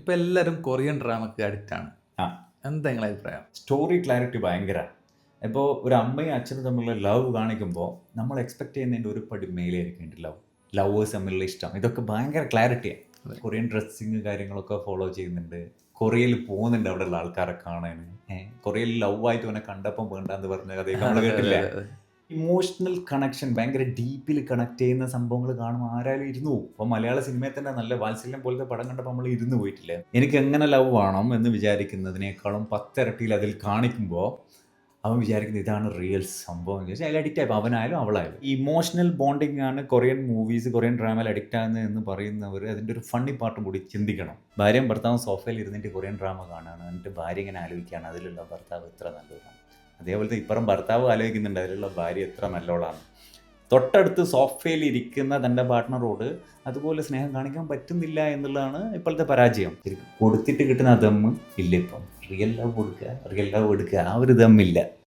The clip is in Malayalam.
ഇപ്പൊ എല്ലാരും കൊറിയൻ ഡ്രാമക്ക് അഡിക്റ്റ് ആണ്. ആ എന്താ നിങ്ങളെ അഭിപ്രായം? സ്റ്റോറി ക്ലാരിറ്റി ഭയങ്കര. ഇപ്പോൾ ഒരു അമ്മയും അച്ഛനും തമ്മിലുള്ള ലവ് കാണിക്കുമ്പോൾ നമ്മൾ എക്സ്പെക്ട് ചെയ്യുന്നതിൻ്റെ ഒരു പടി മേലെയായിരിക്കും ലവ്. ലവേഴ്സ് തമ്മിലുള്ള ഇഷ്ടം ഇതൊക്കെ ഭയങ്കര ക്ലാരിറ്റിയാണ്. അതെ. കൊറിയൻ ഡ്രസ്സിങ് കാര്യങ്ങളൊക്കെ ഫോളോ ചെയ്യുന്നുണ്ട്. കൊറിയയിൽ പോകുന്നുണ്ട് അവിടെയുള്ള ആൾക്കാരെ കാണാൻ. കൊറിയയിൽ ലവ് ആയിട്ട് അവനെ കണ്ടപ്പം വേണ്ടാന്ന് പറഞ്ഞ കഥയൊക്കെ നമ്മൾ കേട്ടില്ല. ഇമോഷണൽ കണക്ഷൻ ഭയങ്കര ഡീപ്പിൽ കണക്ട് ചെയ്യുന്ന സംഭവങ്ങൾ കാണുമ്പോൾ ആരായാലും ഇരുന്നു പോകും. അപ്പോൾ മലയാള സിനിമയിൽ തന്നെ നല്ല വാത്സല്യം പോലത്തെ പടം കണ്ടപ്പോൾ നമ്മൾ ഇരുന്ന് പോയിട്ടില്ല. എനിക്ക് എങ്ങനെ ലവ് വേണം എന്ന് വിചാരിക്കുന്നതിനേക്കാളും 10 ഇരട്ടിയിൽ അതിൽ കാണിക്കുമ്പോൾ അവൻ വിചാരിക്കുന്നത് ഇതാണ് റിയൽ സംഭവം എന്ന് ചോദിച്ചാൽ അതിൽ അഡിക്റ്റ് ആയപ്പോൾ അവനായാലും അവളായാലും. ഇമോഷണൽ ബോണ്ടിങ് ആണ് കൊറിയൻ മൂവീസ് കൊറിയൻ ഡ്രാമയിൽ അഡിക്റ്റ് ആകുന്നത് എന്ന് പറയുന്നവർ അതിൻ്റെ ഒരു ഫണ്ണി പാർട്ടും കൂടി ചിന്തിക്കണം. ഭാര്യയും ഭർത്താവും സോഫയിൽ ഇരുന്നിട്ട് കൊറിയൻ ഡ്രാമ കാണുകയാണ്, എന്നിട്ട് ഭാര്യ ഇങ്ങനെ ആലോചിക്കുകയാണ് അതിലുള്ള ഭർത്താവ് എത്ര നല്ലവരാണ്. അതേപോലത്തെ ഇപ്പുറം ഭർത്താവ് ആലോചിക്കുന്നുണ്ട് അതിലുള്ള ഭാര്യ എത്ര നല്ലോളാണ്. തൊട്ടടുത്ത് സോഫയിൽ ഇരിക്കുന്ന തൻ്റെ പാർട്ട്ണറോട് അതുപോലെ സ്നേഹം കാണിക്കാൻ പറ്റുന്നില്ല എന്നുള്ളതാണ് ഇപ്പോഴത്തെ പരാജയം. കൊടുത്തിട്ട് കിട്ടുന്ന ദമ്മ് ഇല്ല. ഇപ്പം റിയൽ ലവ് കൊടുക്കുക ആ ഒരു ദമ്മില്ല.